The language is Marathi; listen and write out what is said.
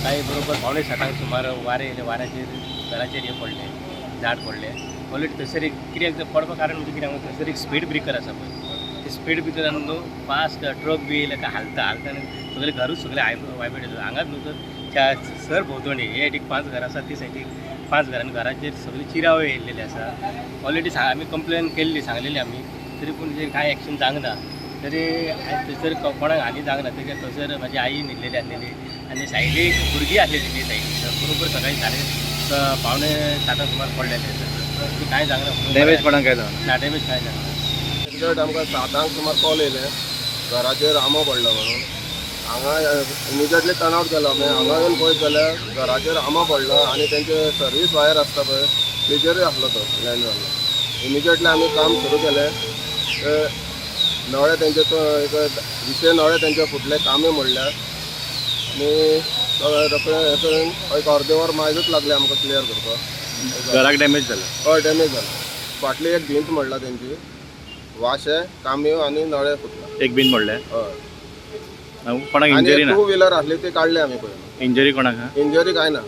सकाळी बरोबर 5:45 सुमार वारे येयले, वाऱ्याचेर घराचेर हे पडले, झाड पडले. ऑलरेडी थंयसर एक कित्याक पडपा कारण म्हणजे कित्याक थंयसर एक स्पीड ब्रेकर आसा पळय, ते स्पीड ब्रेकरान न्हू फास्ट ट्रक बी येयले काय हालता आनी सगळे घरूच सगळे वायब्रेट जाता. हांगाच न्हू तर सर भोंवतणी हे सायडीक 5 घरां आसा, ती सायडीक 5 घरांनी घराचेर सगळी चिरावळ येयल्लेली आसा. ऑलरेडी आमी कंप्लेन केल्ली, सांगलेली आमी, तरी पूण तेजेर कांय एक्शन जावंक ना. तरी थंयसर कोणाक हानी जावंक ना. तेच्या थंयसर म्हाजी आई न्हिदलेली आसलेली आनी सायडीक भुरगीं आसलेली ती सायडीक. बरोबर सकाळी 5:45 सुमार पडलेले. कांय जावंक ना. डॅमेज कोणाक काय जावं ना, डॅमेज कांय जावंक ना. एक्झॅक्ट आमकां 7 सुमार कॉल येयले घराचेर आंबो पडलो म्हणून. हांगा इमिजिएटली टर्न आवट केलो आमी. हांगा येवन पळयत जाल्यार घराचेर आंबो पडलो आनी तेंचे सर्वीस वायर आसता पळय तेजेरूय आसलो तो लँड जाल्लो. इमिजिएटली आमी काम सुरू केलें. नळे तेंचे तो एक 20 नळे तेंचे फुटले, कामे मोडल्या आनी एक अर्दे वर मागीच लागले आमकां क्लियर करपाक. घराक डॅमेज जालें. हय डॅमेज जाला. फाटली एक भिंत मोडला तेंची, वाशे कांब्यो आनी नळे फुटला. एक बीन मोडलें. हय कोणाक आनी इंजरी एक ना. 2 व्हिलर आसली ती काडली आमी पळय. इंजरी कोणाक हा? इंजरी काय ना.